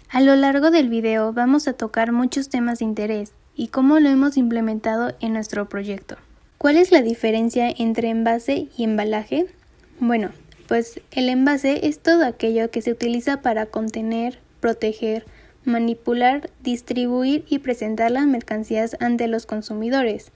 A lo largo del video vamos a tocar muchos temas de interés y cómo lo hemos implementado en nuestro proyecto. ¿Cuál es la diferencia entre envase y embalaje? Bueno, pues el envase es todo aquello que se utiliza para contener, proteger, manipular, distribuir y presentar las mercancías ante los consumidores.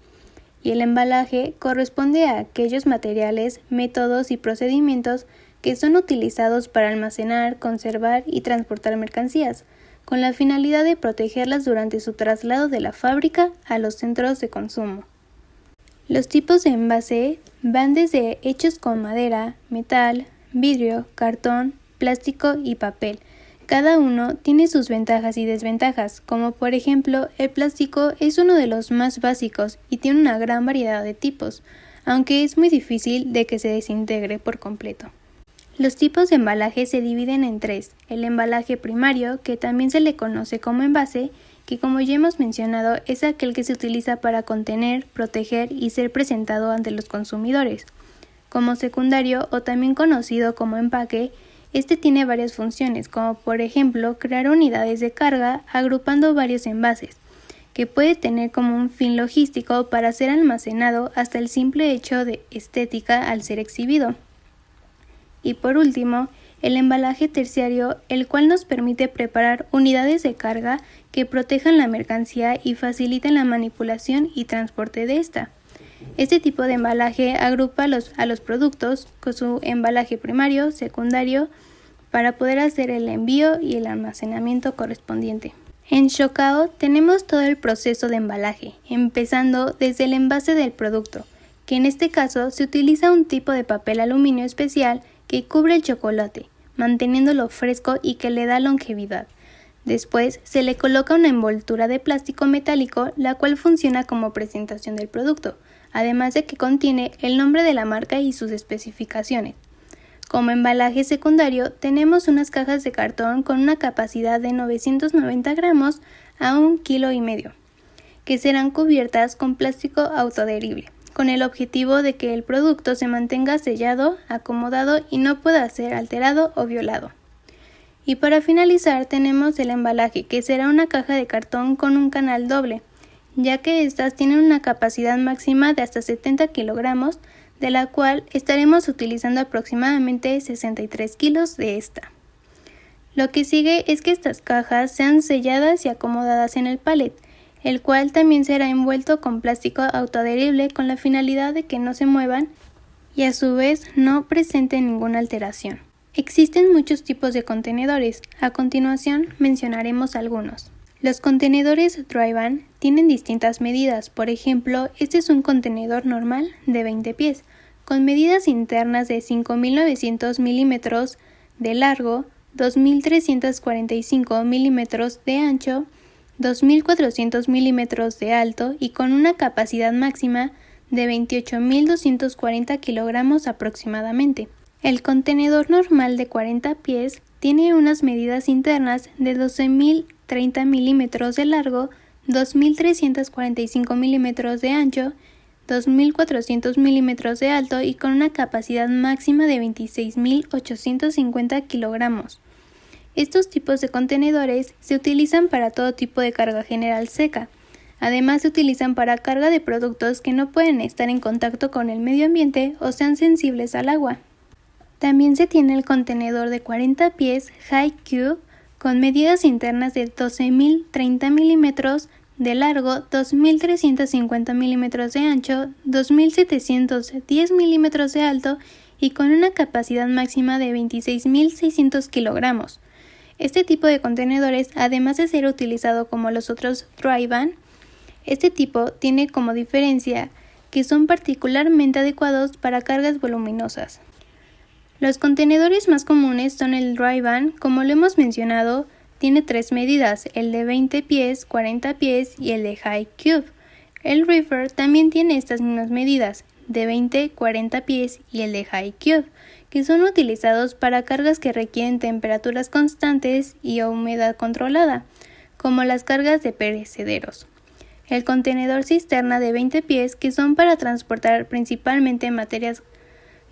Y el embalaje corresponde a aquellos materiales, métodos y procedimientos que son utilizados para almacenar, conservar y transportar mercancías, con la finalidad de protegerlas durante su traslado de la fábrica a los centros de consumo. Los tipos de envase van desde hechos con madera, metal, vidrio, cartón, plástico y papel. Cada uno tiene sus ventajas y desventajas, como por ejemplo el plástico es uno de los más básicos y tiene una gran variedad de tipos, aunque es muy difícil de que se desintegre por completo. Los tipos de embalaje se dividen en tres: el embalaje primario, que también se le conoce como envase, que como ya hemos mencionado es aquel que se utiliza para contener, proteger y ser presentado ante los consumidores. Como secundario, o también conocido como empaque, este tiene varias funciones, como por ejemplo crear unidades de carga agrupando varios envases, que puede tener como un fin logístico para ser almacenado hasta el simple hecho de estética al ser exhibido. Y por último, el embalaje terciario, el cual nos permite preparar unidades de carga que protejan la mercancía y faciliten la manipulación y transporte de esta. Este tipo de embalaje agrupa a los productos con su embalaje primario, secundario, para poder hacer el envío y el almacenamiento correspondiente. En Shokao tenemos todo el proceso de embalaje, empezando desde el envase del producto, que en este caso se utiliza un tipo de papel aluminio especial que cubre el chocolate, manteniéndolo fresco y que le da longevidad. Después se le coloca una envoltura de plástico metálico, la cual funciona como presentación del producto, además de que contiene el nombre de la marca y sus especificaciones. Como embalaje secundario tenemos unas cajas de cartón con una capacidad de 990 gramos a 1,5 kg, que serán cubiertas con plástico autoadherible, con el objetivo de que el producto se mantenga sellado, acomodado y no pueda ser alterado o violado. Y para finalizar tenemos el embalaje, que será una caja de cartón con un canal doble, ya que estas tienen una capacidad máxima de hasta 70 kilogramos, de la cual estaremos utilizando aproximadamente 63 kilos de esta. Lo que sigue es que estas cajas sean selladas y acomodadas en el pallet, el cual también será envuelto con plástico autoadherible con la finalidad de que no se muevan y a su vez no presenten ninguna alteración. Existen muchos tipos de contenedores, a continuación mencionaremos algunos. Los contenedores dry van tienen distintas medidas, por ejemplo, este es un contenedor normal de 20 pies, con medidas internas de 5.900 milímetros de largo, 2.345 milímetros de ancho, 2.400 milímetros de alto y con una capacidad máxima de 28.240 kilogramos aproximadamente. El contenedor normal de 40 pies tiene unas medidas internas de 12.030 milímetros de largo, 2.345 milímetros de ancho, 2.400 milímetros de alto y con una capacidad máxima de 26.850 kilogramos. Estos tipos de contenedores se utilizan para todo tipo de carga general seca. Además se utilizan para carga de productos que no pueden estar en contacto con el medio ambiente o sean sensibles al agua. También se tiene el contenedor de 40 pies High Cube con medidas internas de 12.030 milímetros de largo, 2.350 milímetros de ancho, 2.710 milímetros de alto y con una capacidad máxima de 26.600 kilogramos. Este tipo de contenedores, además de ser utilizado como los otros dry van, este tipo tiene como diferencia que son particularmente adecuados para cargas voluminosas. Los contenedores más comunes son el dry van, como lo hemos mencionado, tiene tres medidas, el de 20 pies, 40 pies y el de High Cube. El reefer también tiene estas mismas medidas, de 20, 40 pies y el de High Cube, que son utilizados para cargas que requieren temperaturas constantes y humedad controlada, como las cargas de perecederos. El contenedor cisterna de 20 pies, que son para transportar principalmente materias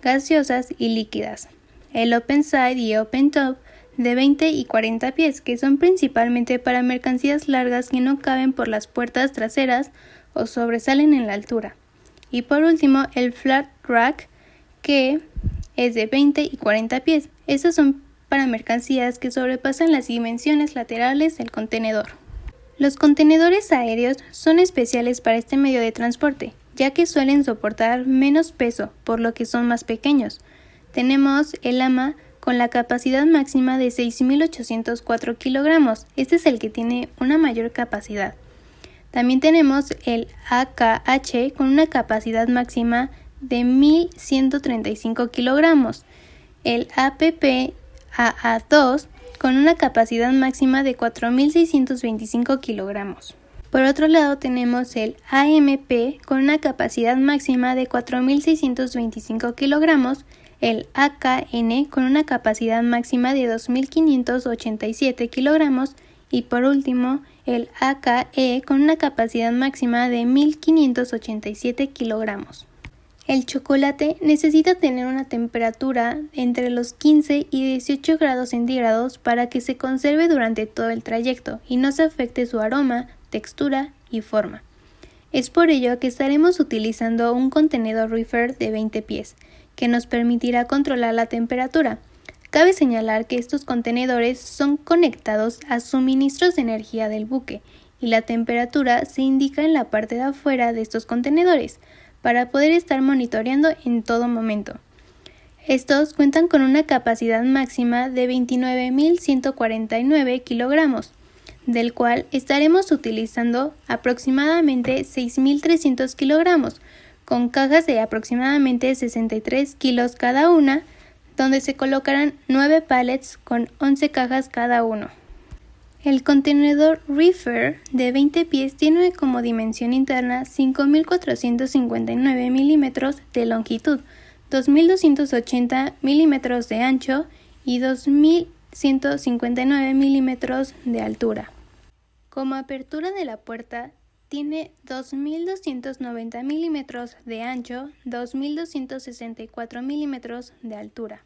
gaseosas y líquidas. El open side y open top de 20 y 40 pies, que son principalmente para mercancías largas que no caben por las puertas traseras o sobresalen en la altura. Y por último, el flat rack, que es de 20 y 40 pies. Estos son para mercancías que sobrepasan las dimensiones laterales del contenedor. Los contenedores aéreos son especiales para este medio de transporte, ya que suelen soportar menos peso, por lo que son más pequeños. Tenemos el AMA con la capacidad máxima de 6.804 kilogramos. Este es el que tiene una mayor capacidad. También tenemos el AKH con una capacidad máxima de 1.135 kilogramos. El APP AA2 con una capacidad máxima de 4.625 kilogramos. Por otro lado tenemos el AMP con una capacidad máxima de 4.625 kilogramos, el AKN con una capacidad máxima de 2.587 kilogramos y por último el AKE con una capacidad máxima de 1.587 kilogramos. El chocolate necesita tener una temperatura entre los 15 y 18 grados centígrados para que se conserve durante todo el trayecto y no se afecte su aroma, textura y forma. Es por ello que estaremos utilizando un contenedor reefer de 20 pies, que nos permitirá controlar la temperatura. Cabe señalar que estos contenedores son conectados a suministros de energía del buque y la temperatura se indica en la parte de afuera de estos contenedores, para poder estar monitoreando en todo momento. Estos cuentan con una capacidad máxima de 29.149 kilogramos, del cual estaremos utilizando aproximadamente 6.300 kilogramos, con cajas de aproximadamente 63 kilos cada una, donde se colocarán 9 pallets con 11 cajas cada uno. El contenedor reefer de 20 pies tiene como dimensión interna 5.459 milímetros de longitud, 2.280 milímetros de ancho y 2.159 milímetros de altura. Como apertura de la puerta, tiene 2.290 milímetros de ancho, 2.264 milímetros de altura.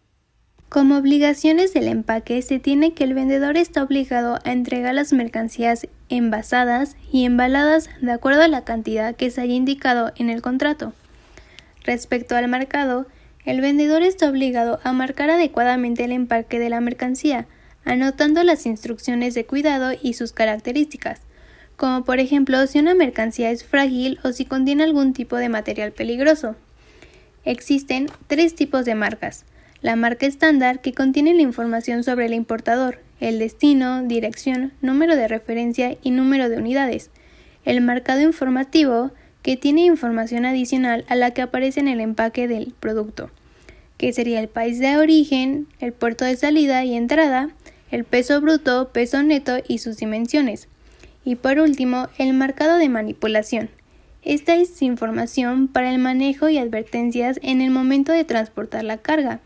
Como obligaciones del empaque se tiene que el vendedor está obligado a entregar las mercancías envasadas y embaladas de acuerdo a la cantidad que se haya indicado en el contrato. Respecto al marcado, el vendedor está obligado a marcar adecuadamente el empaque de la mercancía, anotando las instrucciones de cuidado y sus características, como por ejemplo si una mercancía es frágil o si contiene algún tipo de material peligroso. Existen 3 tipos de marcas. La marca estándar, que contiene la información sobre el importador, el destino, dirección, número de referencia y número de unidades. El marcado informativo, que tiene información adicional a la que aparece en el empaque del producto, que sería el país de origen, el puerto de salida y entrada, el peso bruto, peso neto y sus dimensiones. Y por último, el marcado de manipulación. Esta es información para el manejo y advertencias en el momento de transportar la carga,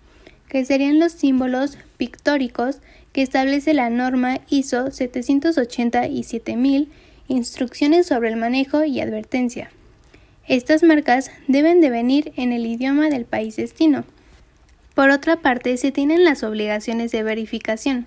que serían los símbolos pictóricos que establece la norma ISO 780 y 7000, instrucciones sobre el manejo y advertencia. Estas marcas deben de venir en el idioma del país destino. Por otra parte, se tienen las obligaciones de verificación.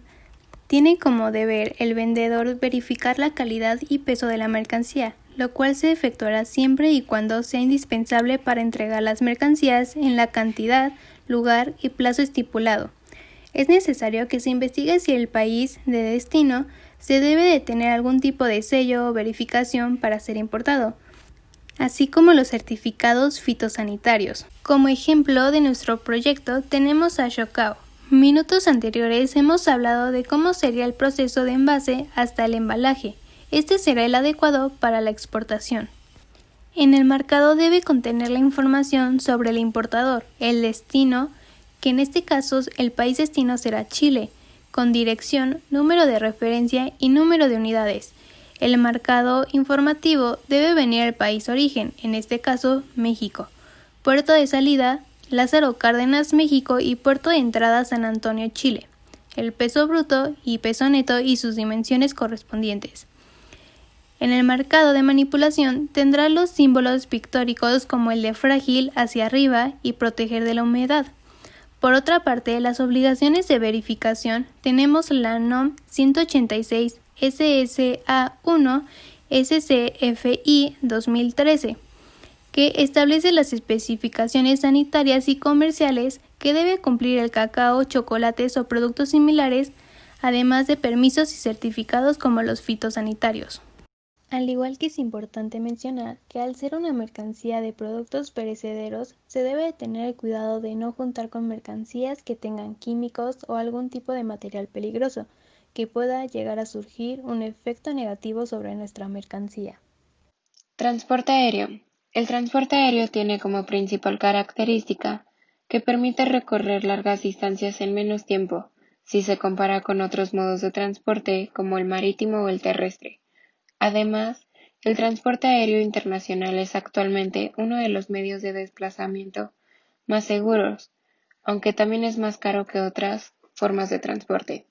Tiene como deber el vendedor verificar la calidad y peso de la mercancía, lo cual se efectuará siempre y cuando sea indispensable para entregar las mercancías en la cantidad, lugar y plazo estipulado. Es necesario que se investigue si el país de destino se debe de tener algún tipo de sello o verificación para ser importado, así como los certificados fitosanitarios. Como ejemplo de nuestro proyecto tenemos a Shokao. Minutos anteriores hemos hablado de cómo sería el proceso de envase hasta el embalaje. Este será el adecuado para la exportación. En el marcado debe contener la información sobre el importador, el destino, que en este caso el país destino será Chile, con dirección, número de referencia y número de unidades. El marcado informativo debe venir al país origen, en este caso México, puerto de salida, Lázaro Cárdenas, México y puerto de entrada San Antonio, Chile, el peso bruto y peso neto y sus dimensiones correspondientes. En el marcado de manipulación tendrá los símbolos pictóricos como el de frágil hacia arriba y proteger de la humedad. Por otra parte, las obligaciones de verificación tenemos la NOM 186 SSA1 SCFI 2013, que establece las especificaciones sanitarias y comerciales que debe cumplir el cacao, chocolates o productos similares, además de permisos y certificados como los fitosanitarios. Al igual que es importante mencionar que al ser una mercancía de productos perecederos, se debe tener el cuidado de no juntar con mercancías que tengan químicos o algún tipo de material peligroso, que pueda llegar a surgir un efecto negativo sobre nuestra mercancía. Transporte aéreo. El transporte aéreo tiene como principal característica que permite recorrer largas distancias en menos tiempo, si se compara con otros modos de transporte como el marítimo o el terrestre. Además, el transporte aéreo internacional es actualmente uno de los medios de desplazamiento más seguros, aunque también es más caro que otras formas de transporte.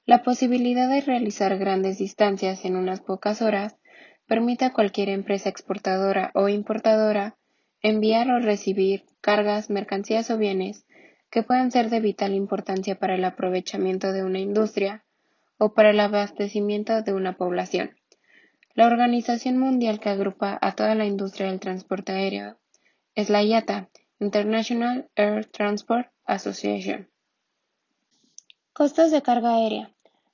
La posibilidad de realizar grandes distancias en unas pocas horas permite a cualquier empresa exportadora o importadora enviar o recibir cargas, mercancías o bienes que puedan ser de vital importancia para el aprovechamiento de una industria o para el abastecimiento de una población. La organización mundial que agrupa a toda la industria del transporte aéreo es la IATA, International Air Transport Association. Costos de carga aérea.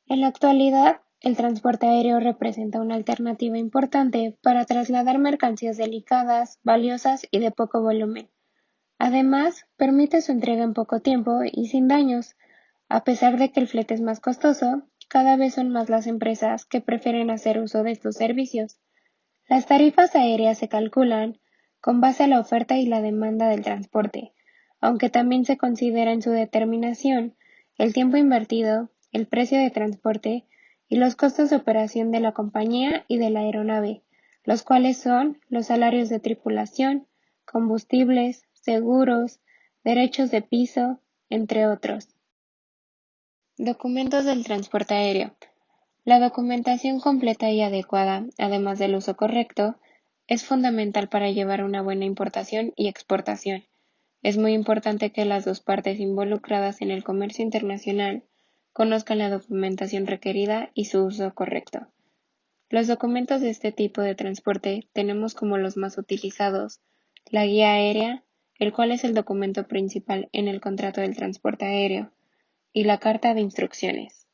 En la actualidad, el transporte aéreo representa una alternativa importante para trasladar mercancías delicadas, valiosas y de poco volumen. Además, permite su entrega en poco tiempo y sin daños. A pesar de que el flete es más costoso, cada vez son más las empresas que prefieren hacer uso de estos servicios. Las tarifas aéreas se calculan con base a la oferta y la demanda del transporte, aunque también se considera en su determinación el tiempo invertido, el precio de transporte y los costos de operación de la compañía y de la aeronave, los cuales son los salarios de tripulación, combustibles, seguros, derechos de piso, entre otros. Documentos del transporte aéreo. La documentación completa y adecuada, además del uso correcto, es fundamental para llevar una buena importación y exportación. Es muy importante que las dos partes involucradas en el comercio internacional conozcan la documentación requerida y su uso correcto. Los documentos de este tipo de transporte tenemos como los más utilizados la guía aérea, el cual es el documento principal en el contrato del transporte aéreo, y la carta de instrucciones.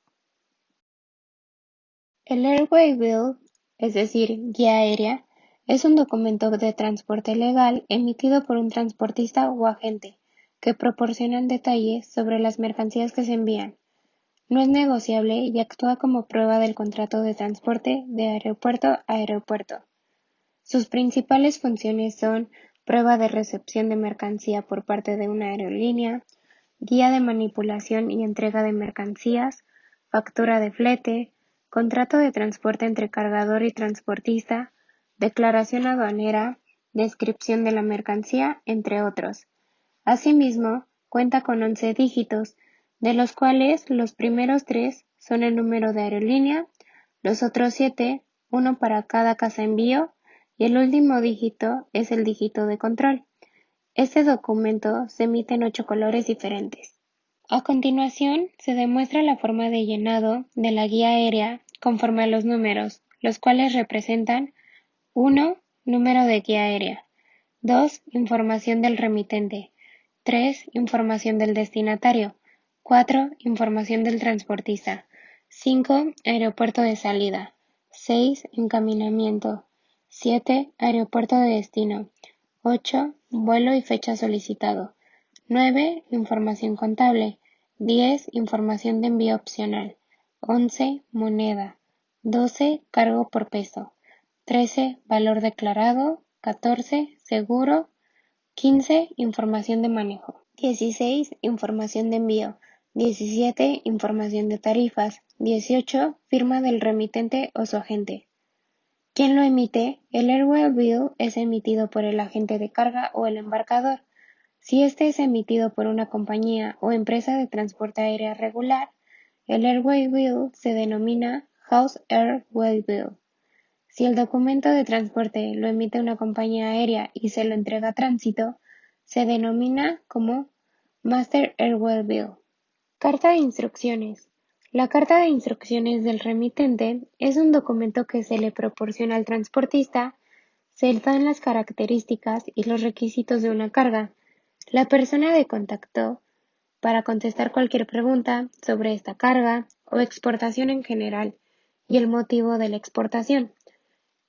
El Airway Bill, es decir, guía aérea, es un documento de transporte legal emitido por un transportista o agente que proporcionan detalles sobre las mercancías que se envían. No es negociable y actúa como prueba del contrato de transporte de aeropuerto a aeropuerto. Sus principales funciones son prueba de recepción de mercancía por parte de una aerolínea, guía de manipulación y entrega de mercancías, factura de flete, contrato de transporte entre cargador y transportista, declaración aduanera, descripción de la mercancía, entre otros. Asimismo, cuenta con 11 dígitos, de los cuales los primeros 3 son el número de aerolínea, los otros 7, uno para cada casa envío, y el último dígito es el dígito de control. Este documento se emite en 8 colores diferentes. A continuación, se demuestra la forma de llenado de la guía aérea conforme a los números, los cuales representan 1. Número de guía aérea. 2. Información del remitente. 3. Información del destinatario. 4. Información del transportista. 5. Aeropuerto de salida. 6. Encaminamiento. 7. Aeropuerto de destino. 8. Vuelo y fecha solicitado. 9. Información contable. 10. Información de envío opcional. 11. Moneda. 12. Cargo por peso. 13. Valor declarado. 14. Seguro. 15. Información de manejo. 16. Información de envío. 17. Información de tarifas. 18. Firma del remitente o su agente. ¿Quién lo emite? El Airway Bill es emitido por el agente de carga o el embarcador. Si este es emitido por una compañía o empresa de transporte aéreo regular, el Airway Bill se denomina House Airway Bill. Si el documento de transporte lo emite una compañía aérea y se lo entrega a tránsito, se denomina como Master Airwell Bill. Carta de instrucciones. La carta de instrucciones del remitente es un documento que se le proporciona al transportista. Se dan las características y los requisitos de una carga. La persona de contacto para contestar cualquier pregunta sobre esta carga o exportación en general y el motivo de la exportación.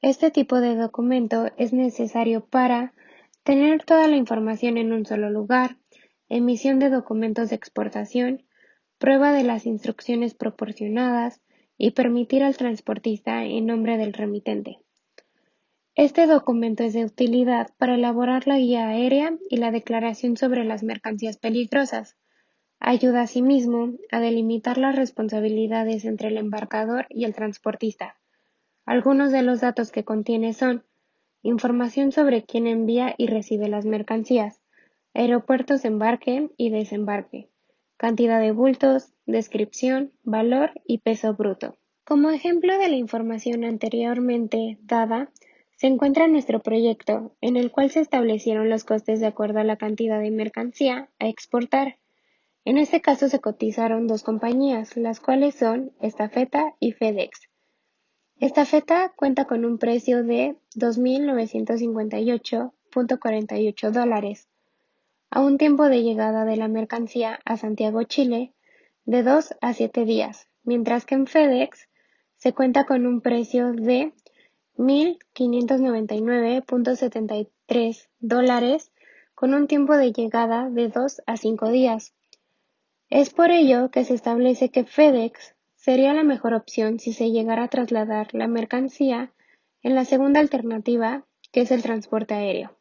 Este tipo de documento es necesario para tener toda la información en un solo lugar, emisión de documentos de exportación, prueba de las instrucciones proporcionadas y permitir al transportista en nombre del remitente. Este documento es de utilidad para elaborar la guía aérea y la declaración sobre las mercancías peligrosas. Ayuda asimismo a delimitar las responsabilidades entre el embarcador y el transportista. Algunos de los datos que contiene son información sobre quién envía y recibe las mercancías, aeropuertos de embarque y desembarque, cantidad de bultos, descripción, valor y peso bruto. Como ejemplo de la información anteriormente dada, se encuentra nuestro proyecto, en el cual se establecieron los costes de acuerdo a la cantidad de mercancía a exportar. En este caso se cotizaron dos compañías, las cuales son Estafeta y FedEx. Estafeta cuenta con un precio de $2,958.48 a un tiempo de llegada de la mercancía a Santiago, Chile, de 2 a 7 días, mientras que en FedEx se cuenta con un precio de $1,599.73 con un tiempo de llegada de 2 a 5 días. Es por ello que se establece que FedEx sería la mejor opción si se llegara a trasladar la mercancía en la segunda alternativa, que es el transporte aéreo.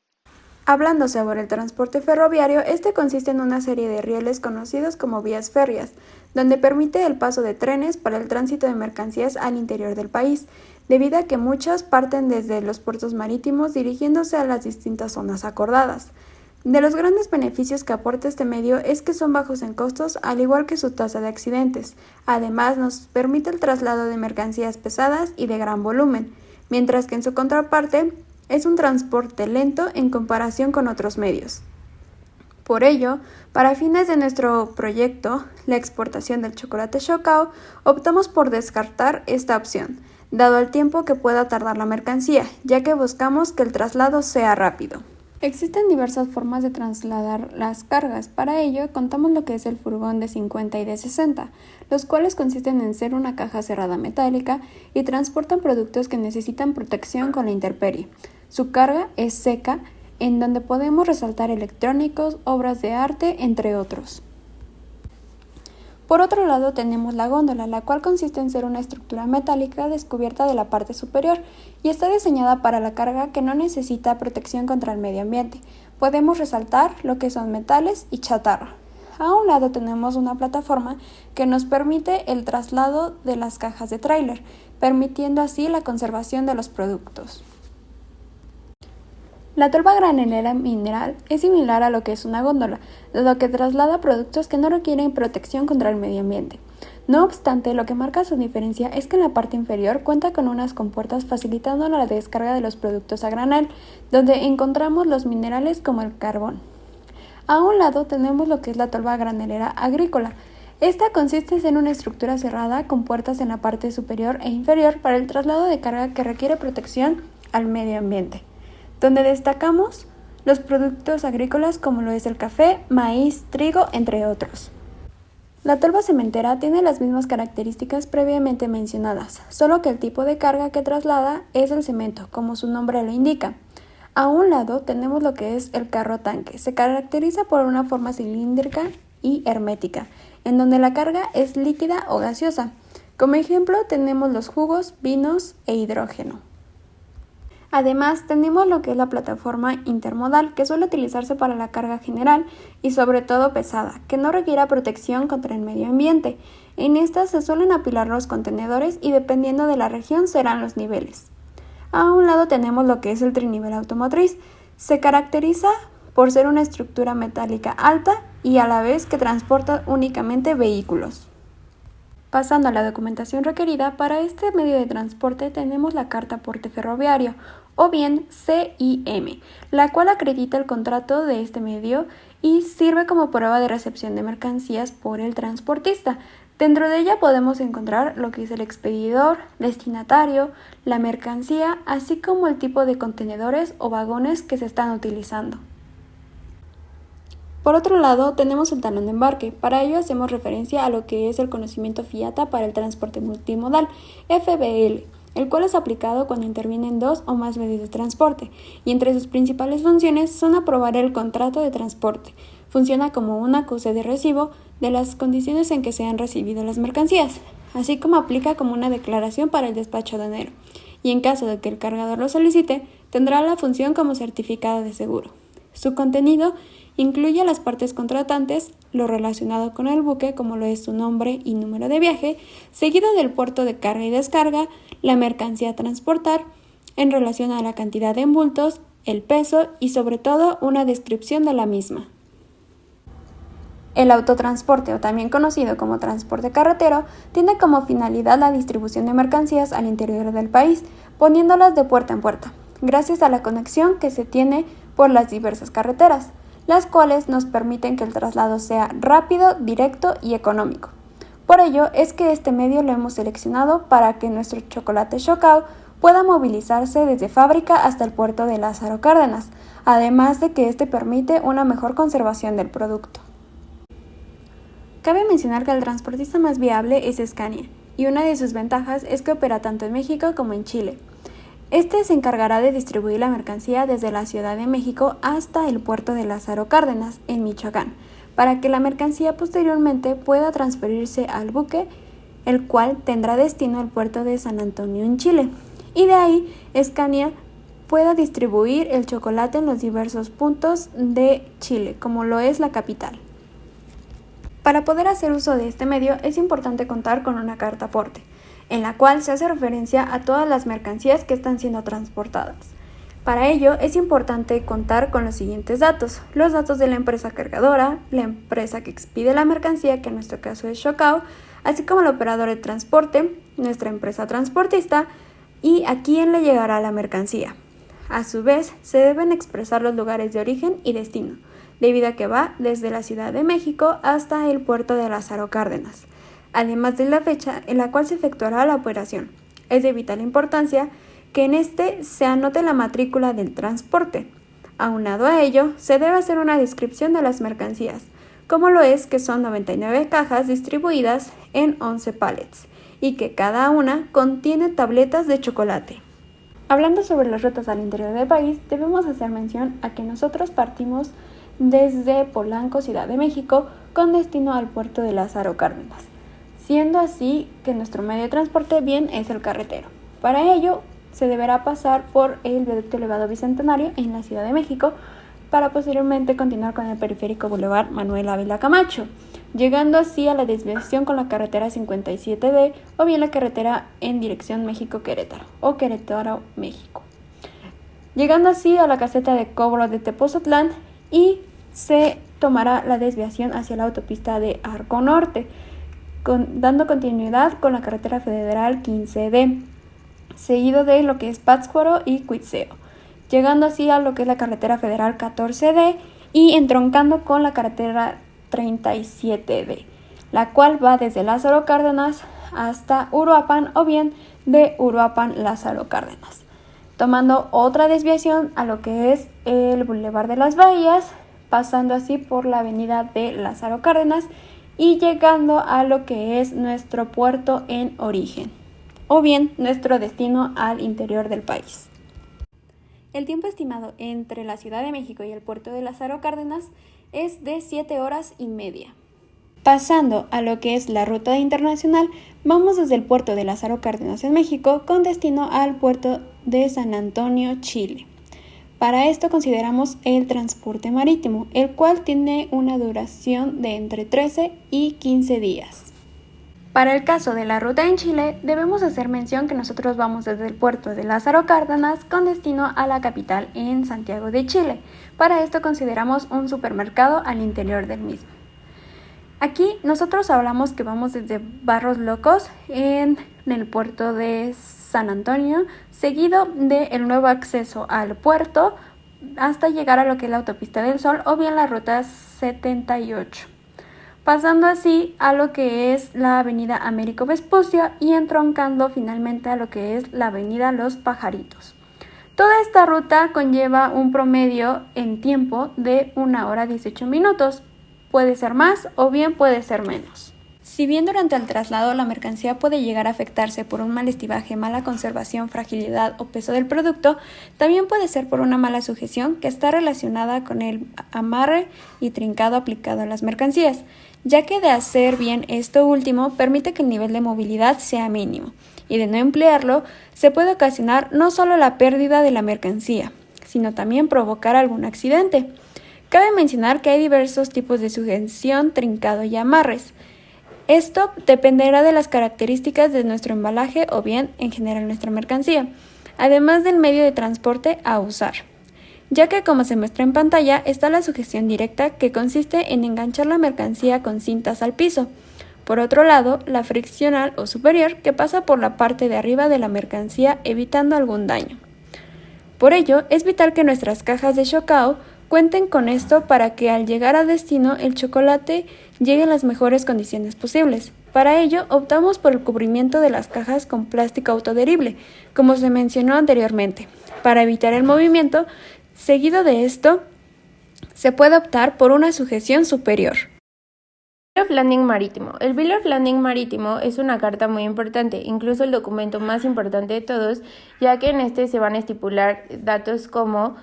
Hablando sobre el transporte ferroviario, este consiste en una serie de rieles conocidos como vías férreas, donde permite el paso de trenes para el tránsito de mercancías al interior del país, debido a que muchas parten desde los puertos marítimos dirigiéndose a las distintas zonas acordadas. De los grandes beneficios que aporta este medio es que son bajos en costos, al igual que su tasa de accidentes. Además, nos permite el traslado de mercancías pesadas y de gran volumen, mientras que en su contraparte es un transporte lento en comparación con otros medios. Por ello, para fines de nuestro proyecto, la exportación del chocolate Chocao, optamos por descartar esta opción, dado el tiempo que pueda tardar la mercancía, ya que buscamos que el traslado sea rápido. Existen diversas formas de trasladar las cargas. Para ello, contamos lo que es el furgón de 50 y de 60, los cuales consisten en ser una caja cerrada metálica y transportan productos que necesitan protección con la intemperie. Su carga es seca, en donde podemos resaltar electrónicos, obras de arte, entre otros. Por otro lado tenemos la góndola, la cual consiste en ser una estructura metálica descubierta de la parte superior y está diseñada para la carga que no necesita protección contra el medio ambiente. Podemos resaltar lo que son metales y chatarra. A un lado tenemos una plataforma que nos permite el traslado de las cajas de tráiler, permitiendo así la conservación de los productos. La tolva granelera mineral es similar a lo que es una góndola, dado que traslada productos que no requieren protección contra el medio ambiente. No obstante, lo que marca su diferencia es que en la parte inferior cuenta con unas compuertas facilitando la descarga de los productos a granel, donde encontramos los minerales como el carbón. A un lado tenemos lo que es la tolva granelera agrícola. Esta consiste en ser una estructura cerrada con puertas en la parte superior e inferior para el traslado de carga que requiere protección al medio ambiente, donde destacamos los productos agrícolas como lo es el café, maíz, trigo, entre otros. La tolva cementera tiene las mismas características previamente mencionadas, solo que el tipo de carga que traslada es el cemento, como su nombre lo indica. A un lado tenemos lo que es el carro tanque. Se caracteriza por una forma cilíndrica y hermética, en donde la carga es líquida o gaseosa. Como ejemplo tenemos los jugos, vinos e hidrógeno. Además, tenemos lo que es la plataforma intermodal, que suele utilizarse para la carga general y sobre todo pesada, que no requiere protección contra el medio ambiente. En esta se suelen apilar los contenedores y dependiendo de la región serán los niveles. A un lado tenemos lo que es el trinivel automotriz. Se caracteriza por ser una estructura metálica alta y a la vez que transporta únicamente vehículos. Pasando a la documentación requerida, para este medio de transporte tenemos la Carta Porte Ferroviario, o bien CIM, la cual acredita el contrato de este medio y sirve como prueba de recepción de mercancías por el transportista. Dentro de ella podemos encontrar lo que es el expedidor, destinatario, la mercancía, así como el tipo de contenedores o vagones que se están utilizando. Por otro lado, tenemos el talón de embarque. Para ello hacemos referencia a lo que es el conocimiento FIATA para el transporte multimodal, FBL, el cual es aplicado cuando intervienen dos o más medios de transporte, y entre sus principales funciones son aprobar el contrato de transporte. Funciona como un acuse de recibo de las condiciones en que se han recibido las mercancías, así como aplica como una declaración para el despacho aduanero, y en caso de que el cargador lo solicite, tendrá la función como certificado de seguro. Su contenido incluye las partes contratantes, lo relacionado con el buque, como lo es su nombre y número de viaje, seguido del puerto de carga y descarga, la mercancía a transportar, en relación a la cantidad de embultos, el peso y sobre todo una descripción de la misma. El autotransporte, o también conocido como transporte carretero, tiene como finalidad la distribución de mercancías al interior del país, poniéndolas de puerta en puerta, gracias a la conexión que se tiene por las diversas carreteras, las cuales nos permiten que el traslado sea rápido, directo y económico. Por ello es que este medio lo hemos seleccionado para que nuestro chocolate Xocao pueda movilizarse desde fábrica hasta el puerto de Lázaro Cárdenas, además de que este permite una mejor conservación del producto. Cabe mencionar que el transportista más viable es Scania, y una de sus ventajas es que opera tanto en México como en Chile. Este se encargará de distribuir la mercancía desde la Ciudad de México hasta el puerto de Lázaro Cárdenas, en Michoacán, para que la mercancía posteriormente pueda transferirse al buque, el cual tendrá destino al puerto de San Antonio en Chile, y de ahí Scania pueda distribuir el chocolate en los diversos puntos de Chile, como lo es la capital. Para poder hacer uso de este medio es importante contar con una carta aporte, en la cual se hace referencia a todas las mercancías que están siendo transportadas. Para ello es importante contar con los siguientes datos: los datos de la empresa cargadora, la empresa que expide la mercancía, que en nuestro caso es Xocao, así como el operador de transporte, nuestra empresa transportista y a quién le llegará la mercancía. A su vez, se deben expresar los lugares de origen y destino, debido a que va desde la Ciudad de México hasta el puerto de Lázaro Cárdenas, además de la fecha en la cual se efectuará la operación. Es de vital importancia que en este se anote la matrícula del transporte. Aunado a ello, se debe hacer una descripción de las mercancías, como lo es que son 99 cajas distribuidas en 11 pallets y que cada una contiene tabletas de chocolate. Hablando sobre las rutas al interior del país, debemos hacer mención a que nosotros partimos desde Polanco, Ciudad de México, con destino al puerto de Lázaro Cárdenas, siendo así que nuestro medio de transporte bien es el carretero. Para ello, se deberá pasar por el viaducto elevado Bicentenario en la Ciudad de México para posteriormente continuar con el periférico Boulevard Manuel Ávila Camacho, llegando así a la desviación con la carretera 57D o bien la carretera en dirección México-Querétaro o Querétaro-México, llegando así a la caseta de cobro de Tepozotlán y se tomará la desviación hacia la autopista de Arco Norte, dando continuidad con la carretera federal 15D, seguido de lo que es Pátzcuaro y Cuitzeo, llegando así a lo que es la carretera federal 14D y entroncando con la carretera 37D, la cual va desde Lázaro Cárdenas hasta Uruapan o bien de Uruapan Lázaro Cárdenas, tomando otra desviación a lo que es el Boulevard de las Bahías, pasando así por la avenida de Lázaro Cárdenas y llegando a lo que es nuestro puerto en origen, o bien nuestro destino al interior del país. El tiempo estimado entre la Ciudad de México y el puerto de Lázaro Cárdenas es de 7 horas y media. Pasando a lo que es la ruta internacional, vamos desde el puerto de Lázaro Cárdenas en México con destino al puerto de San Antonio, Chile. Para esto consideramos el transporte marítimo, el cual tiene una duración de entre 13 y 15 días. Para el caso de la ruta en Chile, debemos hacer mención que nosotros vamos desde el puerto de Lázaro Cárdenas con destino a la capital en Santiago de Chile. Para esto consideramos un supermercado al interior del mismo. Aquí nosotros hablamos que vamos desde Barros Locos en el puerto de San Antonio, seguido del nuevo acceso al puerto hasta llegar a lo que es la Autopista del Sol o bien la Ruta 78, pasando así a lo que es la Avenida Américo Vespucio y entroncando finalmente a lo que es la Avenida Los Pajaritos. Toda esta ruta conlleva un promedio en tiempo de 1 hora 18 minutos. Puede ser más o bien puede ser menos. Si bien durante el traslado la mercancía puede llegar a afectarse por un mal estibaje, mala conservación, fragilidad o peso del producto, también puede ser por una mala sujeción que está relacionada con el amarre y trincado aplicado a las mercancías, ya que de hacer bien esto último permite que el nivel de movilidad sea mínimo, y de no emplearlo se puede ocasionar no solo la pérdida de la mercancía, sino también provocar algún accidente. Cabe mencionar que hay diversos tipos de sujeción, trincado y amarres. Esto dependerá de las características de nuestro embalaje o bien en general nuestra mercancía, además del medio de transporte a usar, ya que como se muestra en pantalla está la sujeción directa, que consiste en enganchar la mercancía con cintas al piso. Por otro lado, la friccional o superior, que pasa por la parte de arriba de la mercancía evitando algún daño. Por ello, es vital que nuestras cajas de Shokao cuenten con esto para que al llegar a destino el chocolate llegue en las mejores condiciones posibles. Para ello, optamos por el cubrimiento de las cajas con plástico autoadherible, como se mencionó anteriormente, para evitar el movimiento. Seguido de esto, se puede optar por una sujeción superior. Bill of Lading marítimo. El Bill of Lading marítimo es una carta muy importante, incluso el documento más importante de todos, ya que en este se van a estipular datos como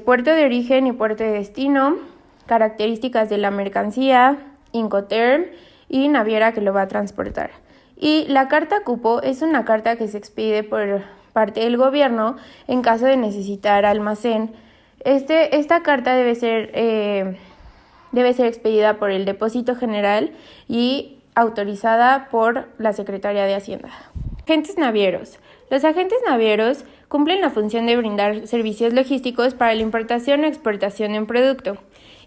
puerto de origen y puerto de destino, características de la mercancía, Incoterm y naviera que lo va a transportar. Y la carta cupo es una carta que se expide por parte del gobierno en caso de necesitar almacén. Esta carta debe ser expedida por el Depósito General y autorizada por la Secretaría de Hacienda. Agentes navieros. Los agentes navieros cumplen la función de brindar servicios logísticos para la importación o exportación de un producto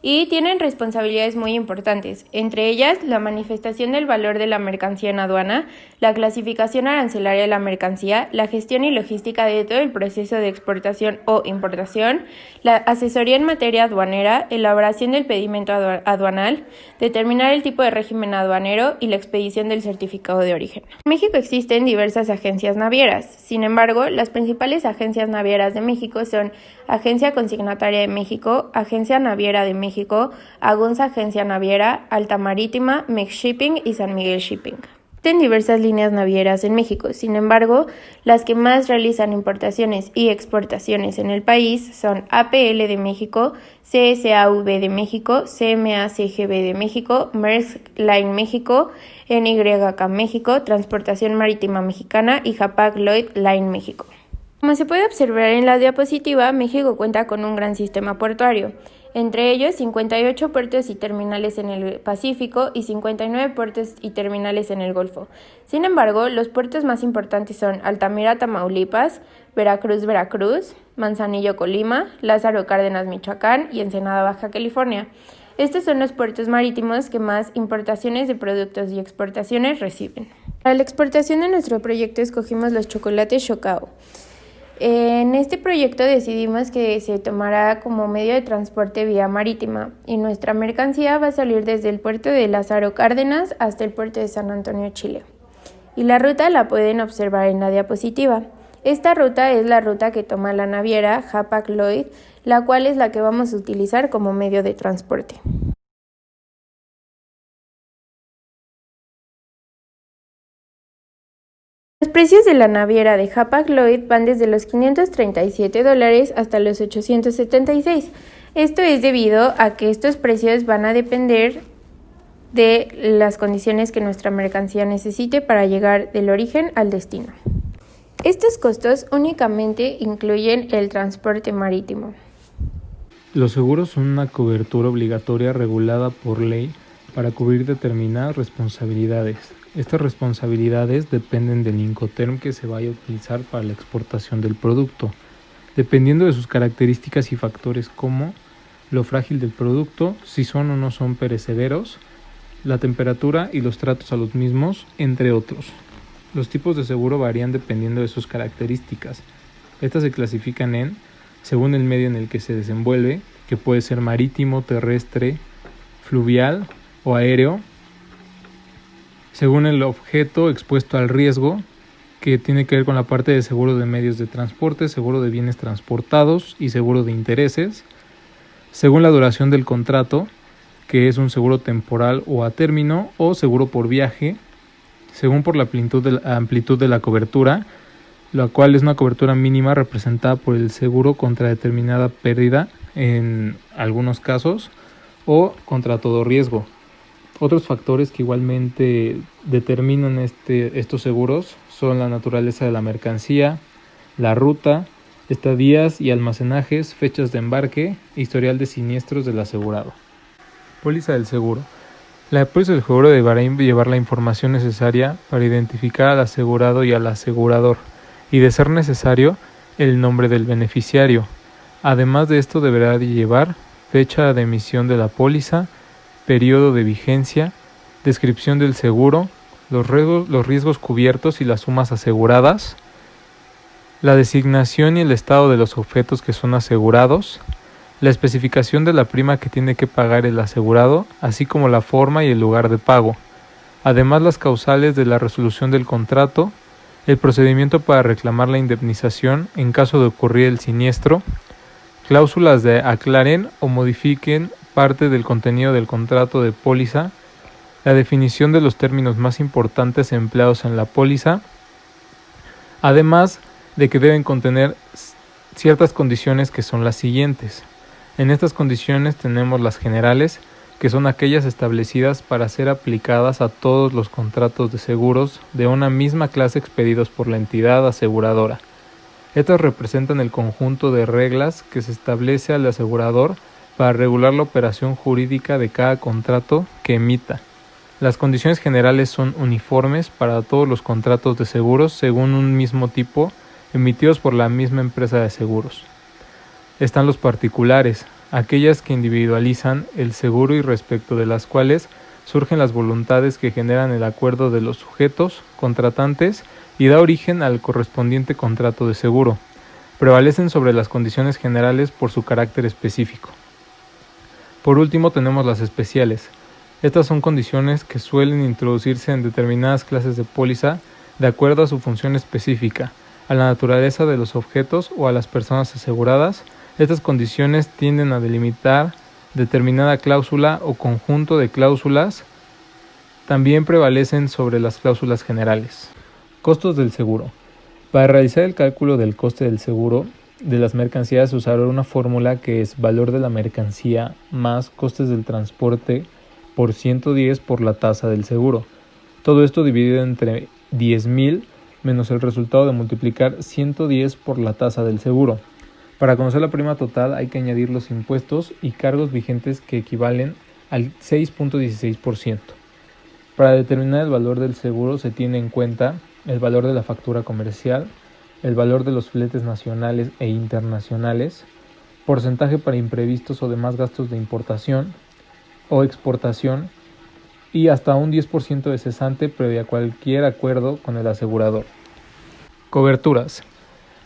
y tienen responsabilidades muy importantes, entre ellas la manifestación del valor de la mercancía en aduana, la clasificación arancelaria de la mercancía, la gestión y logística de todo el proceso de exportación o importación, la asesoría en materia aduanera, elaboración del pedimento aduanal, determinar el tipo de régimen aduanero y la expedición del certificado de origen. En México existen diversas agencias navieras. Sin embargo, las principales agencias navieras de México son Agencia Consignataria de México, Agencia Naviera de México, Agunza Agencia Naviera, Alta Marítima, Mex Shipping y San Miguel Shipping. Existen diversas líneas navieras en México, sin embargo, las que más realizan importaciones y exportaciones en el país son APL de México, CSAV de México, CMA-CGB de México, Maersk Line México, NYK México, Transportación Marítima Mexicana y Hapag-Lloyd Line México. Como se puede observar en la diapositiva, México cuenta con un gran sistema portuario, entre ellos 58 puertos y terminales en el Pacífico y 59 puertos y terminales en el Golfo. Sin embargo, los puertos más importantes son Altamira, Tamaulipas, Veracruz, Manzanillo, Colima, Lázaro Cárdenas, Michoacán y Ensenada, Baja California. Estos son los puertos marítimos que más importaciones de productos y exportaciones reciben. Para la exportación de nuestro proyecto escogimos los chocolates Shokao. En este proyecto decidimos que se tomará como medio de transporte vía marítima y nuestra mercancía va a salir desde el puerto de Lázaro Cárdenas hasta el puerto de San Antonio, Chile. Y la ruta la pueden observar en la diapositiva. Esta ruta es la ruta que toma la naviera Hapag-Lloyd, la cual es la que vamos a utilizar como medio de transporte. Los precios de la naviera de Hapag-Lloyd van desde los $537 hasta los $876. Esto es debido a que estos precios van a depender de las condiciones que nuestra mercancía necesite para llegar del origen al destino. Estos costos únicamente incluyen el transporte marítimo. Los seguros son una cobertura obligatoria regulada por ley para cubrir determinadas responsabilidades. Estas responsabilidades dependen del Incoterm que se vaya a utilizar para la exportación del producto, dependiendo de sus características y factores como lo frágil del producto, si son o no son perecederos, la temperatura y los tratos a los mismos, entre otros. Los tipos de seguro varían dependiendo de sus características. Estas se clasifican en según el medio en el que se desenvuelve, que puede ser marítimo, terrestre, fluvial o aéreo, según el objeto expuesto al riesgo, que tiene que ver con la parte de seguro de medios de transporte, seguro de bienes transportados y seguro de intereses, según la duración del contrato, que es un seguro temporal o a término, o seguro por viaje, según por la amplitud de la cobertura, la cual es una cobertura mínima representada por el seguro contra determinada pérdida en algunos casos, o contra todo riesgo. Otros factores que igualmente determinan estos seguros son la naturaleza de la mercancía, la ruta, estadías y almacenajes, fechas de embarque, historial de siniestros del asegurado. Póliza del seguro. La póliza del seguro deberá llevar la información necesaria para identificar al asegurado y al asegurador, y de ser necesario, el nombre del beneficiario. Además de esto deberá llevar fecha de emisión de la póliza, periodo de vigencia, descripción del seguro, los riesgos cubiertos y las sumas aseguradas, la designación y el estado de los objetos que son asegurados, la especificación de la prima que tiene que pagar el asegurado, así como la forma y el lugar de pago. Además, las causales de la resolución del contrato, el procedimiento para reclamar la indemnización en caso de ocurrir el siniestro, cláusulas de aclaren o modifiquen parte del contenido del contrato de póliza, la definición de los términos más importantes empleados en la póliza, además de que deben contener ciertas condiciones que son las siguientes. En estas condiciones tenemos las generales, que son aquellas establecidas para ser aplicadas a todos los contratos de seguros de una misma clase expedidos por la entidad aseguradora. Estas representan el conjunto de reglas que se establece al asegurador para regular la operación jurídica de cada contrato que emita. Las condiciones generales son uniformes para todos los contratos de seguros según un mismo tipo, emitidos por la misma empresa de seguros. Están los particulares, aquellas que individualizan el seguro y respecto de las cuales surgen las voluntades que generan el acuerdo de los sujetos, contratantes y da origen al correspondiente contrato de seguro. Prevalecen sobre las condiciones generales por su carácter específico. Por último tenemos las especiales. Estas son condiciones que suelen introducirse en determinadas clases de póliza de acuerdo a su función específica, a la naturaleza de los objetos o a las personas aseguradas. Estas condiciones tienden a delimitar determinada cláusula o conjunto de cláusulas. También prevalecen sobre las cláusulas generales. Costos del seguro. Para realizar el cálculo del coste del seguro de las mercancías se usará una fórmula que es valor de la mercancía más costes del transporte por 110 por la tasa del seguro. Todo esto dividido entre 10,000 menos el resultado de multiplicar 110 por la tasa del seguro. Para conocer la prima total hay que añadir los impuestos y cargos vigentes que equivalen al 6.16%. Para determinar el valor del seguro se tiene en cuenta el valor de la factura comercial, el valor de los fletes nacionales e internacionales, porcentaje para imprevistos o demás gastos de importación o exportación y hasta un 10% de cesante previa cualquier acuerdo con el asegurador. Coberturas.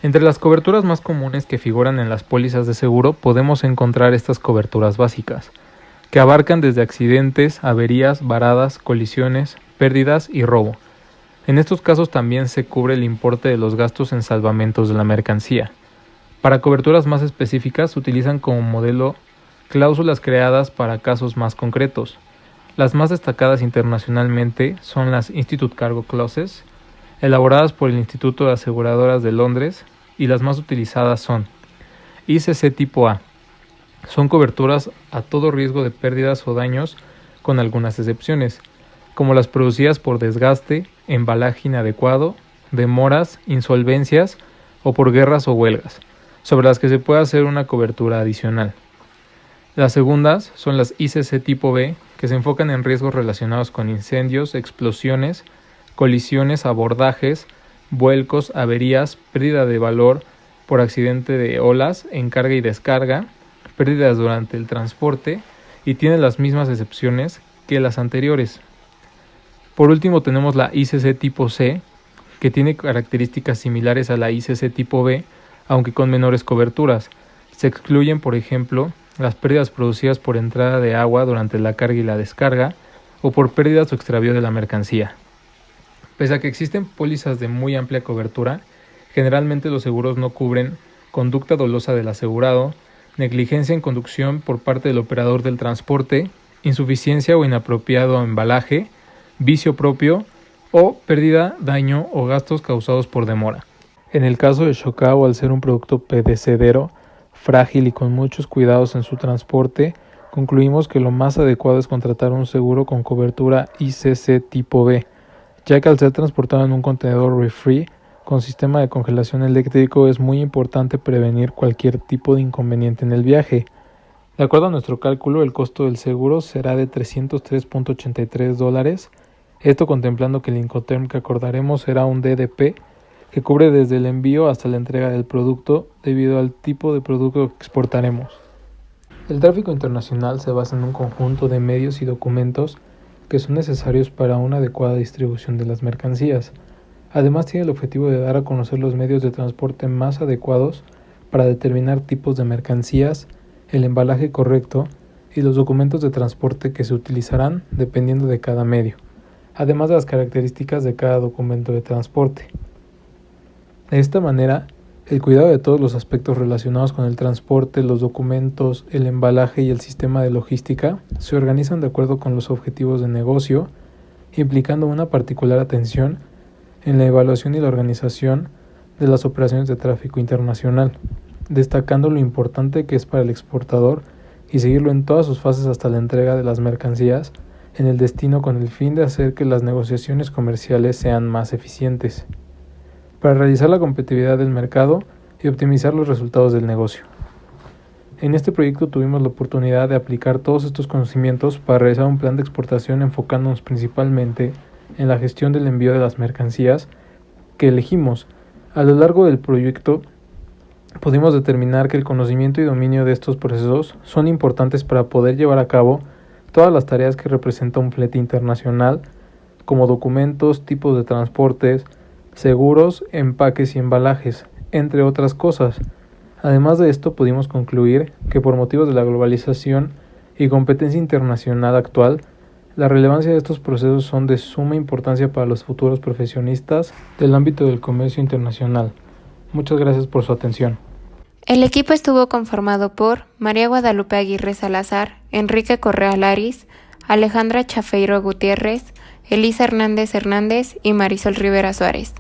Entre las coberturas más comunes que figuran en las pólizas de seguro podemos encontrar estas coberturas básicas, que abarcan desde accidentes, averías, varadas, colisiones, pérdidas y robo. En estos casos también se cubre el importe de los gastos en salvamentos de la mercancía. Para coberturas más específicas se utilizan como modelo cláusulas creadas para casos más concretos. Las más destacadas internacionalmente son las Institute Cargo Clauses, elaboradas por el Instituto de Aseguradoras de Londres, y las más utilizadas son ICC tipo A. Son coberturas a todo riesgo de pérdidas o daños, con algunas excepciones, como las producidas por desgaste, embalaje inadecuado, demoras, insolvencias o por guerras o huelgas, sobre las que se puede hacer una cobertura adicional. Las segundas son las ICC tipo B, que se enfocan en riesgos relacionados con incendios, explosiones, colisiones, abordajes, vuelcos, averías, pérdida de valor por accidente de olas, encarga y descarga, pérdidas durante el transporte, y tiene las mismas excepciones que las anteriores. Por último tenemos la ICC tipo C, que tiene características similares a la ICC tipo B, aunque con menores coberturas. Se excluyen, por ejemplo, las pérdidas producidas por entrada de agua durante la carga y la descarga, o por pérdidas o extravío de la mercancía. Pese a que existen pólizas de muy amplia cobertura, generalmente los seguros no cubren conducta dolosa del asegurado, negligencia en conducción por parte del operador del transporte, insuficiencia o inapropiado embalaje, vicio propio o pérdida, daño o gastos causados por demora. En el caso de Shockow, al ser un producto perecedero, frágil y con muchos cuidados en su transporte, concluimos que lo más adecuado es contratar un seguro con cobertura ICC tipo B, ya que al ser transportado en un contenedor reef-free con sistema de congelación eléctrico es muy importante prevenir cualquier tipo de inconveniente en el viaje. De acuerdo a nuestro cálculo, el costo del seguro será de $303.83, esto contemplando que el Incoterm que acordaremos será un DDP que cubre desde el envío hasta la entrega del producto debido al tipo de producto que exportaremos. El tráfico internacional se basa en un conjunto de medios y documentos que son necesarios para una adecuada distribución de las mercancías. Además, tiene el objetivo de dar a conocer los medios de transporte más adecuados para determinar tipos de mercancías, el embalaje correcto y los documentos de transporte que se utilizarán dependiendo de cada medio, además de las características de cada documento de transporte. De esta manera, el cuidado de todos los aspectos relacionados con el transporte, los documentos, el embalaje y el sistema de logística se organizan de acuerdo con los objetivos de negocio, implicando una particular atención en la evaluación y la organización de las operaciones de tráfico internacional, destacando lo importante que es para el exportador y seguirlo en todas sus fases hasta la entrega de las mercancías en el destino con el fin de hacer que las negociaciones comerciales sean más eficientes, para realizar la competitividad del mercado y optimizar los resultados del negocio. En este proyecto tuvimos la oportunidad de aplicar todos estos conocimientos para realizar un plan de exportación enfocándonos principalmente en la gestión del envío de las mercancías que elegimos. A lo largo del proyecto pudimos determinar que el conocimiento y dominio de estos procesos son importantes para poder llevar a cabo todas las tareas que representa un flete internacional, como documentos, tipos de transportes, seguros, empaques y embalajes, entre otras cosas. Además de esto, pudimos concluir que por motivos de la globalización y competencia internacional actual, la relevancia de estos procesos son de suma importancia para los futuros profesionistas del ámbito del comercio internacional. Muchas gracias por su atención. El equipo estuvo conformado por María Guadalupe Aguirre Salazar, Enrique Correa Laris, Alejandra Chafeiro Gutiérrez, Elisa Hernández Hernández y Marisol Rivera Suárez.